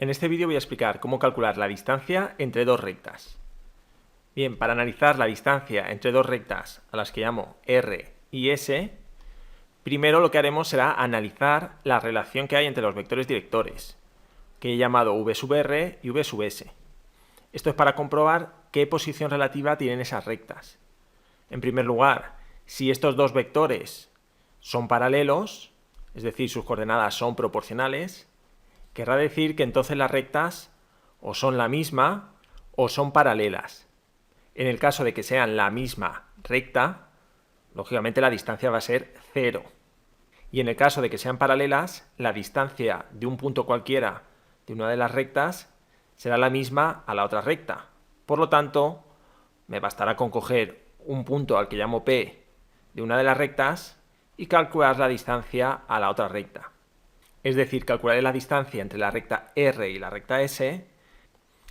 En este vídeo voy a explicar cómo calcular la distancia entre dos rectas. Bien, para analizar la distancia entre dos rectas a las que llamo R y S, primero lo que haremos será analizar la relación que hay entre los vectores directores, que he llamado v sub r y v sub s. Esto es para comprobar qué posición relativa tienen esas rectas. En primer lugar, si estos dos vectores son paralelos, es decir, sus coordenadas son proporcionales, querrá decir que entonces las rectas o son la misma o son paralelas. En el caso de que sean la misma recta, lógicamente la distancia va a ser 0. Y en el caso de que sean paralelas, la distancia de un punto cualquiera de una de las rectas será la misma a la otra recta. Por lo tanto, me bastará con coger un punto al que llamo P de una de las rectas y calcular la distancia a la otra recta. Es decir, calcularé la distancia entre la recta R y la recta S,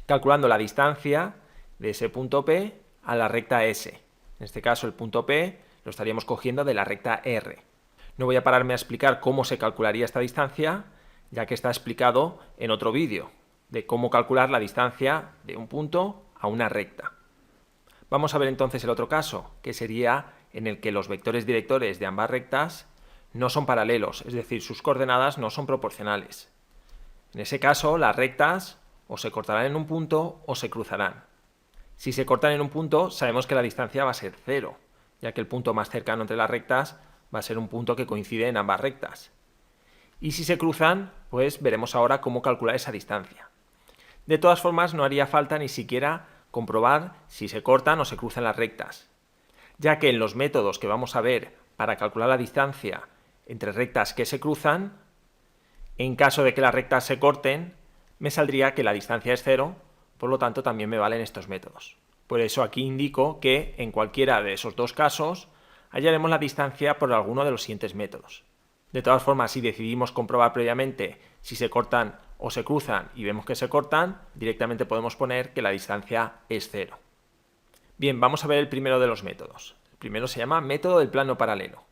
calculando la distancia de ese punto P a la recta S. En este caso, el punto P lo estaríamos cogiendo de la recta R. No voy a pararme a explicar cómo se calcularía esta distancia, ya que está explicado en otro vídeo, de cómo calcular la distancia de un punto a una recta. Vamos a ver entonces el otro caso, que sería en el que los vectores directores de ambas rectas no son paralelos, es decir, sus coordenadas no son proporcionales. En ese caso, las rectas o se cortarán en un punto o se cruzarán. Si se cortan en un punto, sabemos que la distancia va a ser 0, ya que el punto más cercano entre las rectas va a ser un punto que coincide en ambas rectas. Y si se cruzan, pues veremos ahora cómo calcular esa distancia. De todas formas, no haría falta ni siquiera comprobar si se cortan o se cruzan las rectas, ya que en los métodos que vamos a ver para calcular la distancia entre rectas que se cruzan, en caso de que las rectas se corten, me saldría que la distancia es 0, por lo tanto también me valen estos métodos. Por eso aquí indico que en cualquiera de esos dos casos hallaremos la distancia por alguno de los siguientes métodos. De todas formas, si decidimos comprobar previamente si se cortan o se cruzan y vemos que se cortan, directamente podemos poner que la distancia es 0. Bien, vamos a ver el primero de los métodos. El primero se llama método del plano paralelo.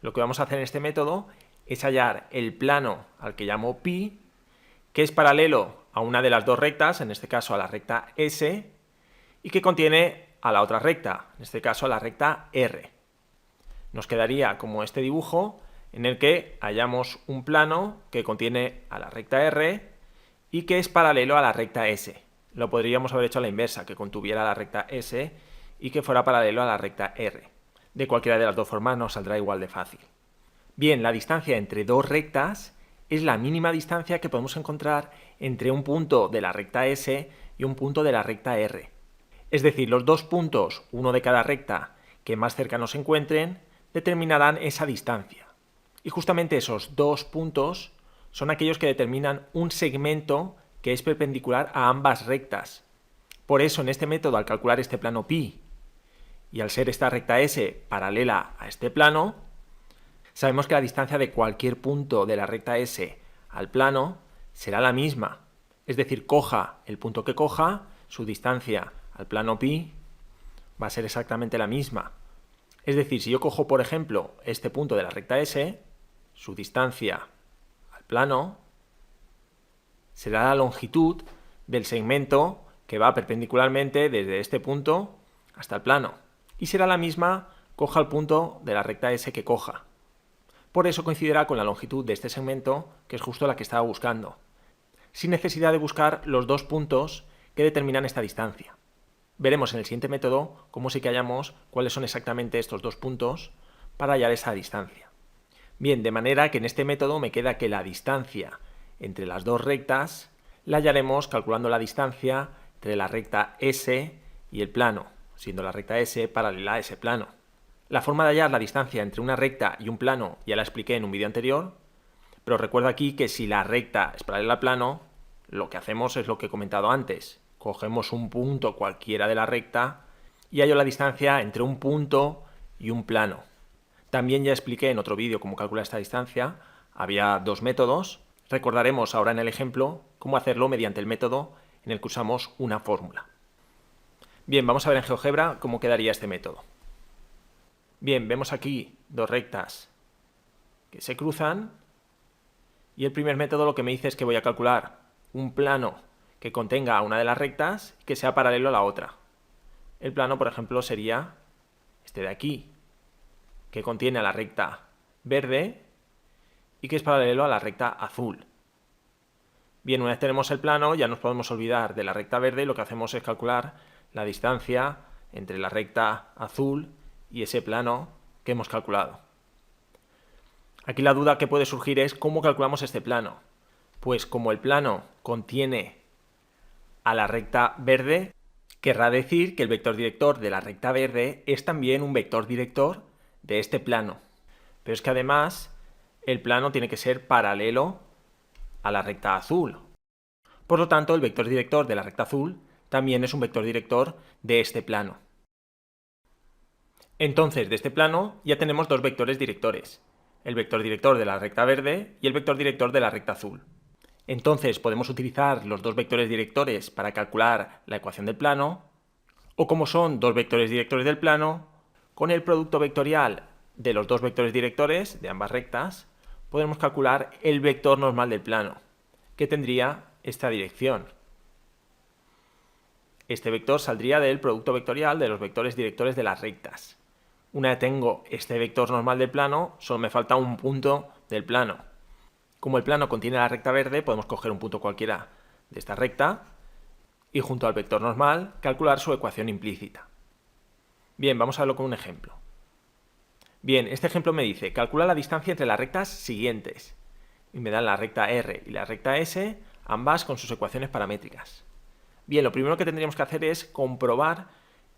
Lo que vamos a hacer en este método es hallar el plano al que llamo pi, que es paralelo a una de las dos rectas, en este caso a la recta S, y que contiene a la otra recta, en este caso a la recta R. Nos quedaría como este dibujo en el que hallamos un plano que contiene a la recta R y que es paralelo a la recta S. Lo podríamos haber hecho a la inversa, que contuviera la recta S y que fuera paralelo a la recta R. De cualquiera de las dos formas nos saldrá igual de fácil. Bien, la distancia entre dos rectas es la mínima distancia que podemos encontrar entre un punto de la recta S y un punto de la recta R. Es decir, los dos puntos, uno de cada recta, que más cercanos se encuentren, determinarán esa distancia. Y justamente esos dos puntos son aquellos que determinan un segmento que es perpendicular a ambas rectas. Por eso, en este método, al calcular este plano pi, y al ser esta recta S paralela a este plano, sabemos que la distancia de cualquier punto de la recta S al plano será la misma. Es decir, coja el punto que coja, su distancia al plano pi va a ser exactamente la misma. Es decir, si yo cojo, por ejemplo, este punto de la recta S, su distancia al plano será la longitud del segmento que va perpendicularmente desde este punto hasta el plano. Y será la misma coja el punto de la recta S que coja. Por eso coincidirá con la longitud de este segmento, que es justo la que estaba buscando, sin necesidad de buscar los dos puntos que determinan esta distancia. Veremos en el siguiente método cómo sí que hallamos cuáles son exactamente estos dos puntos para hallar esa distancia. Bien, de manera que en este método me queda que la distancia entre las dos rectas la hallaremos calculando la distancia entre la recta S y el plano, siendo la recta S paralela a ese plano. La forma de hallar la distancia entre una recta y un plano ya la expliqué en un vídeo anterior, pero recuerda aquí que si la recta es paralela al plano, lo que hacemos es lo que he comentado antes. Cogemos un punto cualquiera de la recta y hallo la distancia entre un punto y un plano. También ya expliqué en otro vídeo cómo calcular esta distancia. Había dos métodos. Recordaremos ahora en el ejemplo cómo hacerlo mediante el método en el que usamos una fórmula. Bien, vamos a ver en GeoGebra cómo quedaría este método. Bien, vemos aquí dos rectas que se cruzan y el primer método lo que me dice es que voy a calcular un plano que contenga una de las rectas que sea paralelo a la otra. El plano, por ejemplo, sería este de aquí, que contiene a la recta verde y que es paralelo a la recta azul. Bien, una vez tenemos el plano, ya nos podemos olvidar de la recta verde y lo que hacemos es calcular la distancia entre la recta azul y ese plano que hemos calculado. Aquí la duda que puede surgir es ¿cómo calculamos este plano? Pues como el plano contiene a la recta verde, querrá decir que el vector director de la recta verde es también un vector director de este plano. Pero es que además el plano tiene que ser paralelo a la recta azul. Por lo tanto, el vector director de la recta azul también es un vector director de este plano. Entonces, de este plano ya tenemos dos vectores directores, el vector director de la recta verde y el vector director de la recta azul. Entonces podemos utilizar los dos vectores directores para calcular la ecuación del plano, o como son dos vectores directores del plano, con el producto vectorial de los dos vectores directores de ambas rectas, podemos calcular el vector normal del plano, que tendría esta dirección. Este vector saldría del producto vectorial de los vectores directores de las rectas. Una vez tengo este vector normal del plano, solo me falta un punto del plano. Como el plano contiene la recta verde, podemos coger un punto cualquiera de esta recta y junto al vector normal calcular su ecuación implícita. Bien, vamos a verlo con un ejemplo. Bien, este ejemplo me dice, calcula la distancia entre las rectas siguientes. Y me dan la recta R y la recta S, ambas con sus ecuaciones paramétricas. Bien, lo primero que tendríamos que hacer es comprobar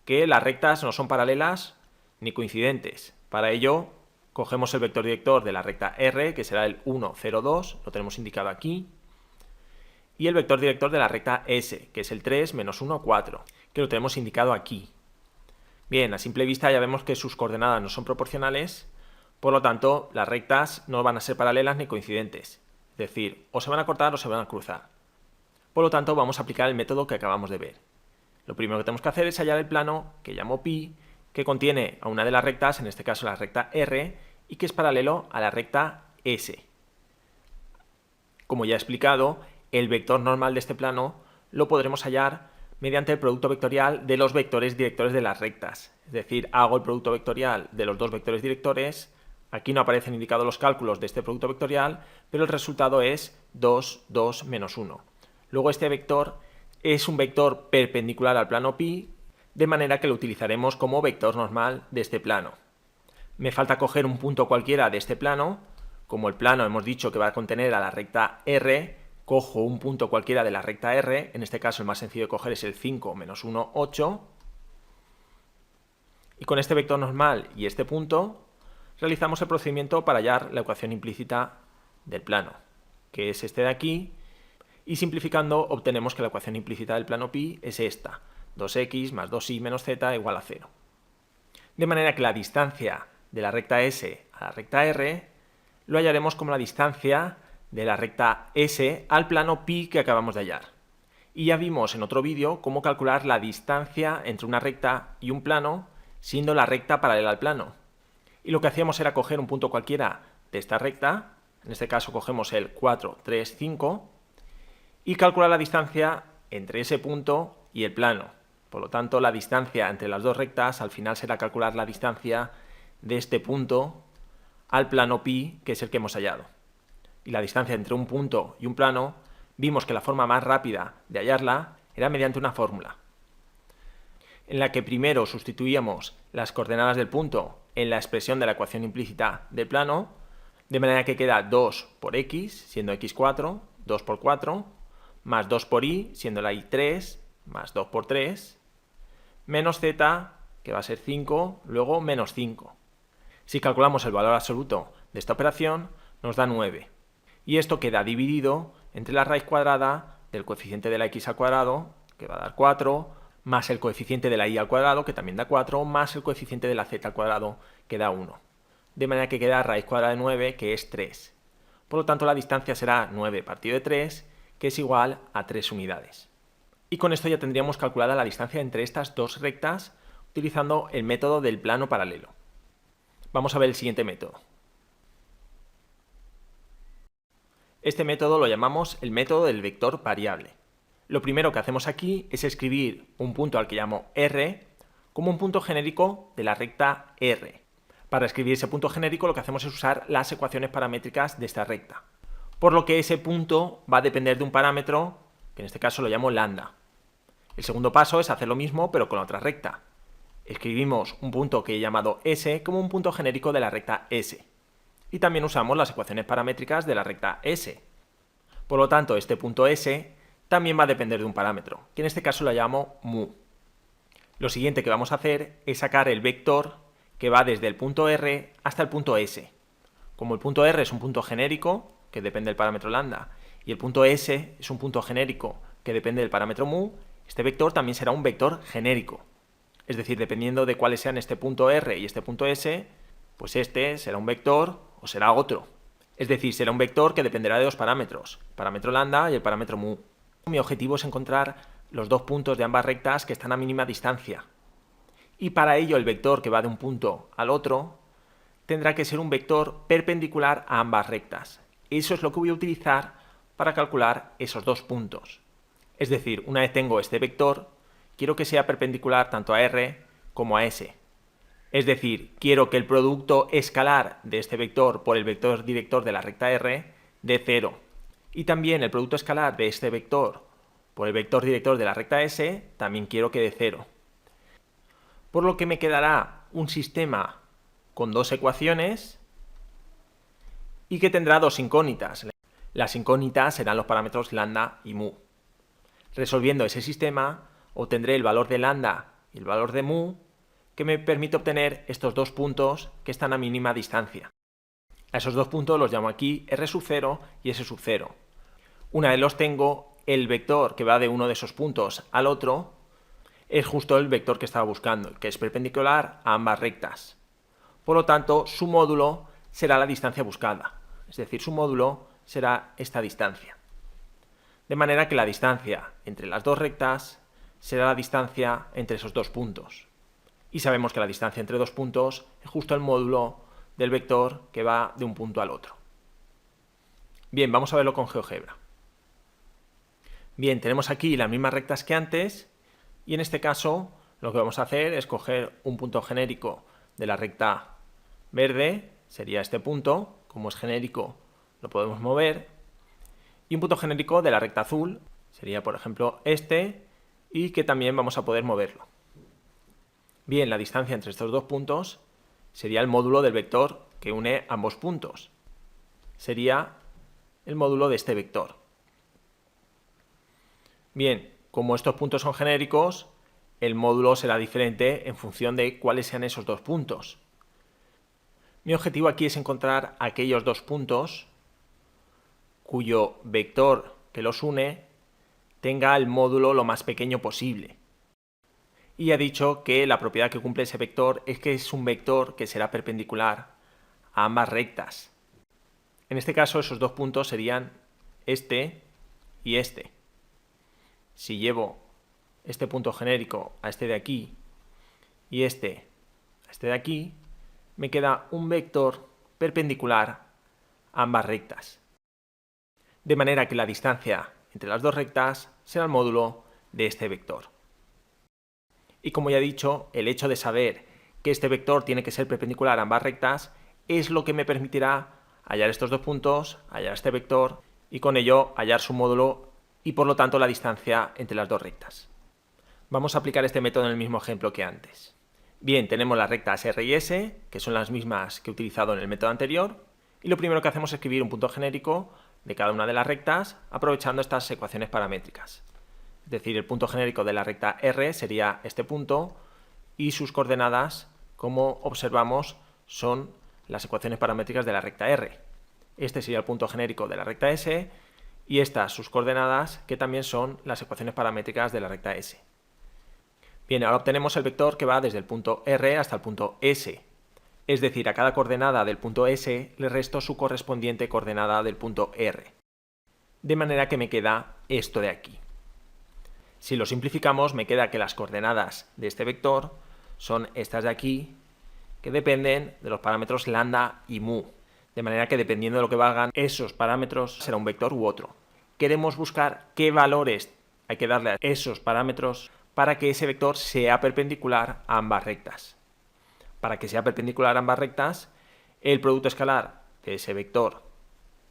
que las rectas no son paralelas ni coincidentes. Para ello, cogemos el vector director de la recta R, que será el 1, 0, 2, lo tenemos indicado aquí, y el vector director de la recta S, que es el 3, menos 1, 4, que lo tenemos indicado aquí. Bien, a simple vista ya vemos que sus coordenadas no son proporcionales, por lo tanto, las rectas no van a ser paralelas ni coincidentes, es decir, o se van a cortar o se van a cruzar. Por lo tanto, vamos a aplicar el método que acabamos de ver. Lo primero que tenemos que hacer es hallar el plano, que llamo pi, que contiene a una de las rectas, en este caso la recta R, y que es paralelo a la recta S. Como ya he explicado, el vector normal de este plano lo podremos hallar mediante el producto vectorial de los vectores directores de las rectas. Es decir, hago el producto vectorial de los dos vectores directores, aquí no aparecen indicados los cálculos de este producto vectorial, pero el resultado es 2, 2, menos 1. Luego este vector es un vector perpendicular al plano pi, de manera que lo utilizaremos como vector normal de este plano. Me falta coger un punto cualquiera de este plano, como el plano hemos dicho que va a contener a la recta R, cojo un punto cualquiera de la recta R, en este caso el más sencillo de coger es el 5 menos 1, 8, y con este vector normal y este punto realizamos el procedimiento para hallar la ecuación implícita del plano, que es este de aquí, y simplificando obtenemos que la ecuación implícita del plano pi es esta, 2x más 2y menos z igual a 0. De manera que la distancia de la recta S a la recta R lo hallaremos como la distancia de la recta S al plano pi que acabamos de hallar. Y ya vimos en otro vídeo cómo calcular la distancia entre una recta y un plano siendo la recta paralela al plano. Y lo que hacíamos era coger un punto cualquiera de esta recta, en este caso cogemos el 4, 3, 5, y calcular la distancia entre ese punto y el plano. Por lo tanto, la distancia entre las dos rectas al final será calcular la distancia de este punto al plano pi, que es el que hemos hallado. Y la distancia entre un punto y un plano, vimos que la forma más rápida de hallarla era mediante una fórmula, en la que primero sustituíamos las coordenadas del punto en la expresión de la ecuación implícita del plano, de manera que queda 2 por x, siendo x4, 2 por 4, más 2 por y, siendo la y 3, más 2 por 3, menos z, que va a ser 5, luego menos 5. Si calculamos el valor absoluto de esta operación, nos da 9. Y esto queda dividido entre la raíz cuadrada del coeficiente de la x al cuadrado, que va a dar 4, más el coeficiente de la y al cuadrado, que también da 4, más el coeficiente de la z al cuadrado, que da 1. De manera que queda raíz cuadrada de 9, que es 3. Por lo tanto, la distancia será 9 partido de 3, que es igual a 3 unidades. Y con esto ya tendríamos calculada la distancia entre estas dos rectas utilizando el método del plano paralelo. Vamos a ver el siguiente método. Este método lo llamamos el método del vector variable. Lo primero que hacemos aquí es escribir un punto al que llamo R como un punto genérico de la recta R. Para escribir ese punto genérico lo que hacemos es usar las ecuaciones paramétricas de esta recta. Por lo que ese punto va a depender de un parámetro, que en este caso lo llamo lambda. El segundo paso es hacer lo mismo pero con la otra recta. Escribimos un punto que he llamado S como un punto genérico de la recta S. Y también usamos las ecuaciones paramétricas de la recta S. Por lo tanto, este punto S también va a depender de un parámetro, que en este caso lo llamo mu. Lo siguiente que vamos a hacer es sacar el vector que va desde el punto R hasta el punto S. Como el punto R es un punto genérico, que depende del parámetro lambda, y el punto S es un punto genérico que depende del parámetro mu, este vector también será un vector genérico. Es decir, dependiendo de cuáles sean este punto R y este punto S, pues este será un vector o será otro. Es decir, será un vector que dependerá de dos parámetros, el parámetro lambda y el parámetro mu. Mi objetivo es encontrar los dos puntos de ambas rectas que están a mínima distancia. Y para ello el vector que va de un punto al otro tendrá que ser un vector perpendicular a ambas rectas. Eso es lo que voy a utilizar para calcular esos dos puntos. Es decir, una vez tengo este vector, quiero que sea perpendicular tanto a R como a S. Es decir, quiero que el producto escalar de este vector por el vector director de la recta R dé 0. Y también el producto escalar de este vector por el vector director de la recta S también quiero que dé 0. Por lo que me quedará un sistema con dos ecuaciones y que tendrá dos incógnitas. Las incógnitas serán los parámetros lambda y mu. Resolviendo ese sistema obtendré el valor de lambda y el valor de mu que me permite obtener estos dos puntos que están a mínima distancia. A esos dos puntos los llamo aquí R0 y S0. Una vez los tengo, el vector que va de uno de esos puntos al otro es justo el vector que estaba buscando, que es perpendicular a ambas rectas. Por lo tanto, su módulo será la distancia buscada, es decir, su módulo será esta distancia. De manera que la distancia entre las dos rectas será la distancia entre esos dos puntos. Y sabemos que la distancia entre dos puntos es justo el módulo del vector que va de un punto al otro. Bien, vamos a verlo con GeoGebra. Bien, tenemos aquí las mismas rectas que antes y en este caso lo que vamos a hacer es coger un punto genérico de la recta verde, sería este punto, como es genérico lo podemos mover, y un punto genérico de la recta azul, sería por ejemplo este, y que también vamos a poder moverlo. Bien, la distancia entre estos dos puntos sería el módulo del vector que une ambos puntos. Sería el módulo de este vector. Bien, como estos puntos son genéricos, el módulo será diferente en función de cuáles sean esos dos puntos. Mi objetivo aquí es encontrar aquellos dos puntos cuyo vector que los une tenga el módulo lo más pequeño posible. Y ha dicho que la propiedad que cumple ese vector es que es un vector que será perpendicular a ambas rectas. En este caso esos dos puntos serían este y este. Si llevo este punto genérico a este de aquí y este a este de aquí, me queda un vector perpendicular a ambas rectas. De manera que la distancia entre las dos rectas será el módulo de este vector. Y como ya he dicho, el hecho de saber que este vector tiene que ser perpendicular a ambas rectas es lo que me permitirá hallar estos dos puntos, hallar este vector y con ello hallar su módulo y por lo tanto la distancia entre las dos rectas. Vamos a aplicar este método en el mismo ejemplo que antes. Bien, tenemos las rectas R y S, que son las mismas que he utilizado en el método anterior, y lo primero que hacemos es escribir un punto genérico de cada una de las rectas aprovechando estas ecuaciones paramétricas. Es decir, el punto genérico de la recta R sería este punto y sus coordenadas, como observamos, son las ecuaciones paramétricas de la recta R. Este sería el punto genérico de la recta S y estas sus coordenadas, que también son las ecuaciones paramétricas de la recta S. Bien, ahora obtenemos el vector que va desde el punto R hasta el punto S. Es decir, a cada coordenada del punto S le resto su correspondiente coordenada del punto R. De manera que me queda esto de aquí. Si lo simplificamos, me queda que las coordenadas de este vector son estas de aquí, que dependen de los parámetros lambda y mu. De manera que dependiendo de lo que valgan esos parámetros será un vector u otro. Queremos buscar qué valores hay que darle a esos parámetros para que ese vector sea perpendicular a ambas rectas. Para que sea perpendicular a ambas rectas, el producto escalar de ese vector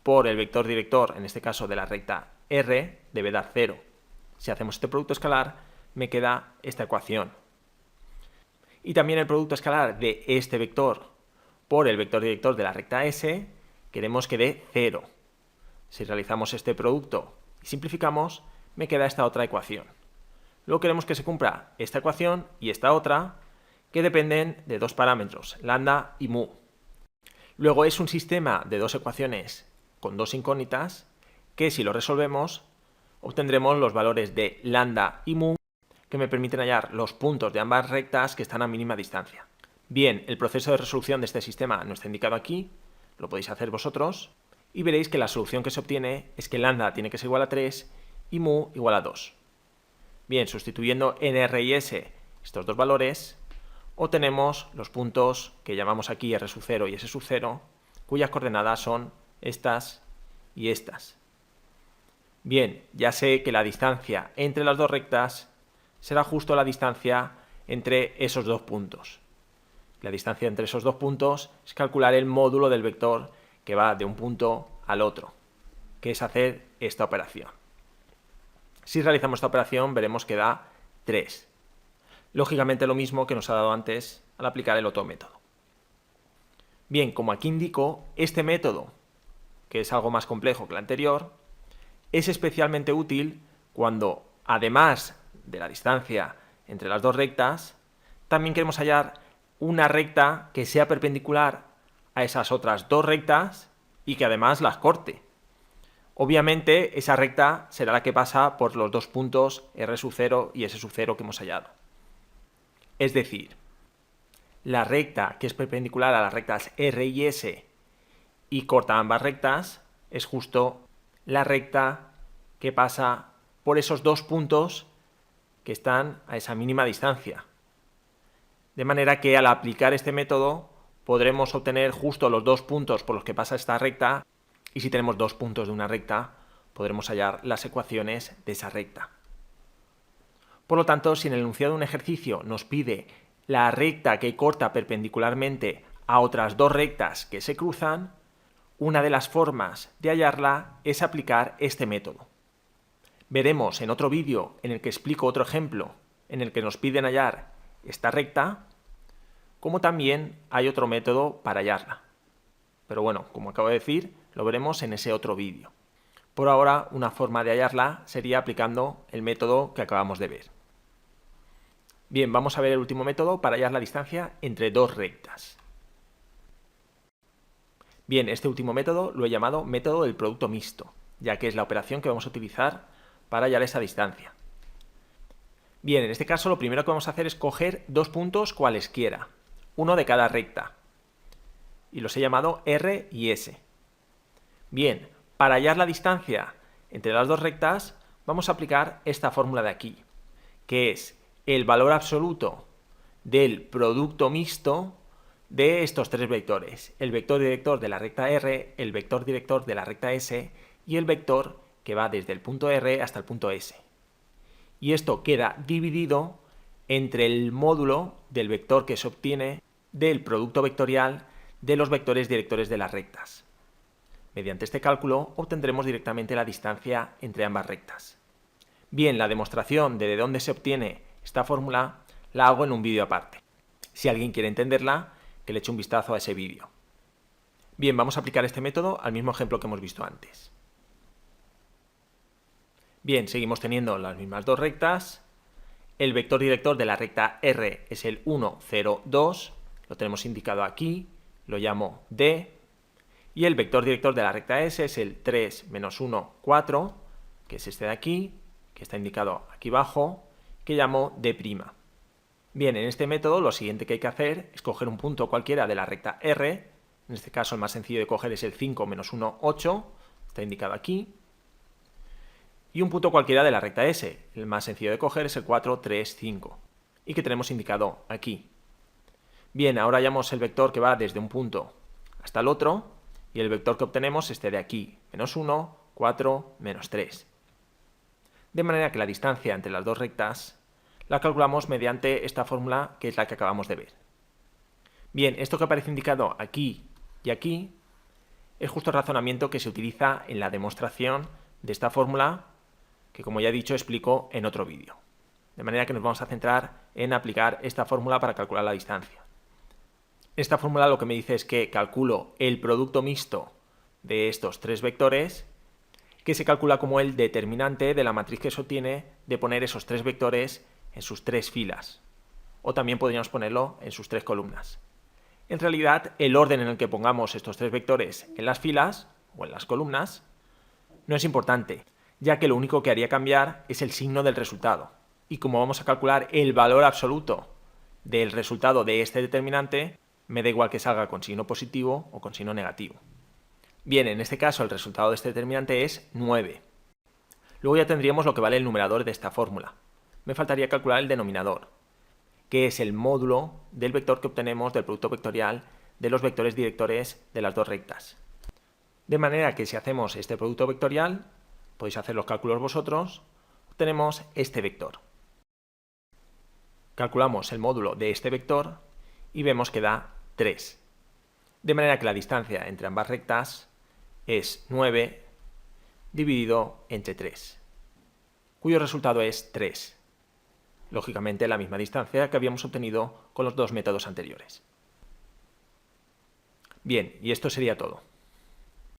por el vector director, en este caso de la recta R, debe dar 0. Si hacemos este producto escalar, me queda esta ecuación. Y también el producto escalar de este vector por el vector director de la recta S, queremos que dé 0. Si realizamos este producto y simplificamos, me queda esta otra ecuación. Luego queremos que se cumpla esta ecuación y esta otra, que dependen de dos parámetros, lambda y mu. Luego es un sistema de dos ecuaciones con dos incógnitas, que si lo resolvemos, obtendremos los valores de lambda y mu, que me permiten hallar los puntos de ambas rectas que están a mínima distancia. Bien, el proceso de resolución de este sistema no está indicado aquí, lo podéis hacer vosotros, y veréis que la solución que se obtiene es que lambda tiene que ser igual a 3 y mu igual a 2. Bien, sustituyendo en R y S estos dos valores, obtenemos los puntos que llamamos aquí R sub 0 y S sub 0, cuyas coordenadas son estas y estas. Bien, ya sé que la distancia entre las dos rectas será justo la distancia entre esos dos puntos. La distancia entre esos dos puntos es calcular el módulo del vector que va de un punto al otro, que es hacer esta operación. Si realizamos esta operación veremos que da 3. Lógicamente lo mismo que nos ha dado antes al aplicar el otro método. Bien, como aquí indico, este método, que es algo más complejo que el anterior, es especialmente útil cuando, además de la distancia entre las dos rectas, también queremos hallar una recta que sea perpendicular a esas otras dos rectas y que además las corte. Obviamente esa recta será la que pasa por los dos puntos R sub 0 y S sub 0 que hemos hallado. Es decir, la recta que es perpendicular a las rectas R y S y corta ambas rectas es justo la recta que pasa por esos dos puntos que están a esa mínima distancia. De manera que al aplicar este método podremos obtener justo los dos puntos por los que pasa esta recta, y si tenemos dos puntos de una recta podremos hallar las ecuaciones de esa recta. Por lo tanto, si en el enunciado de un ejercicio nos pide la recta que corta perpendicularmente a otras dos rectas que se cruzan, una de las formas de hallarla es aplicar este método. Veremos en otro vídeo en el que explico otro ejemplo en el que nos piden hallar esta recta, como también hay otro método para hallarla. Pero bueno, como acabo de decir, lo veremos en ese otro vídeo. Por ahora, una forma de hallarla sería aplicando el método que acabamos de ver. Bien, vamos a ver el último método para hallar la distancia entre dos rectas. Bien, este último método lo he llamado método del producto mixto, ya que es la operación que vamos a utilizar para hallar esa distancia. Bien, en este caso lo primero que vamos a hacer es coger dos puntos cualesquiera, uno de cada recta, y los he llamado R y S. Bien, para hallar la distancia entre las dos rectas vamos a aplicar esta fórmula de aquí, que es el valor absoluto del producto mixto de estos tres vectores, el vector director de la recta R, el vector director de la recta S y el vector que va desde el punto R hasta el punto S. Y esto queda dividido entre el módulo del vector que se obtiene del producto vectorial de los vectores directores de las rectas. Mediante este cálculo obtendremos directamente la distancia entre ambas rectas. Bien, la demostración de dónde se obtiene esta fórmula la hago en un vídeo aparte. Si alguien quiere entenderla, que le eche un vistazo a ese vídeo. Bien, vamos a aplicar este método al mismo ejemplo que hemos visto antes. Bien, seguimos teniendo las mismas dos rectas. El vector director de la recta R es el 1, 0, 2. Lo tenemos indicado aquí. Lo llamo D. Y el vector director de la recta S es el 3, menos 1, 4, que es este de aquí, que está indicado aquí abajo, que llamo D'. Bien, en este método lo siguiente que hay que hacer es coger un punto cualquiera de la recta R. En este caso el más sencillo de coger es el 5, menos 1, 8, está indicado aquí. Y un punto cualquiera de la recta S. El más sencillo de coger es el 4, 3, 5. Y que tenemos indicado aquí. Bien, ahora hallamos el vector que va desde un punto hasta el otro. y el vector que obtenemos este de aquí, menos 1, 4, menos 3. De manera que la distancia entre las dos rectas la calculamos mediante esta fórmula que es la que acabamos de ver. Bien, esto que aparece indicado aquí y aquí es justo el razonamiento que se utiliza en la demostración de esta fórmula que, como ya he dicho, explico en otro vídeo. De manera que nos vamos a centrar en aplicar esta fórmula para calcular la distancia. Esta fórmula lo que me dice es que calculo el producto mixto de estos tres vectores, que se calcula como el determinante de la matriz que se obtiene de poner esos tres vectores en sus tres filas. O también podríamos ponerlo en sus tres columnas. En realidad, el orden en el que pongamos estos tres vectores en las filas o en las columnas no es importante, ya que lo único que haría cambiar es el signo del resultado. Y como vamos a calcular el valor absoluto del resultado de este determinante, me da igual que salga con signo positivo o con signo negativo. Bien, en este caso el resultado de este determinante es 9. Luego ya tendríamos lo que vale el numerador de esta fórmula. Me faltaría calcular el denominador, que es el módulo del vector que obtenemos del producto vectorial de los vectores directores de las dos rectas. De manera que si hacemos este producto vectorial, podéis hacer los cálculos vosotros, obtenemos este vector. Calculamos el módulo de este vector y vemos que da 3. De manera que la distancia entre ambas rectas es 9 dividido entre 3, cuyo resultado es 3. Lógicamente la misma distancia que habíamos obtenido con los dos métodos anteriores. Bien, y esto sería todo.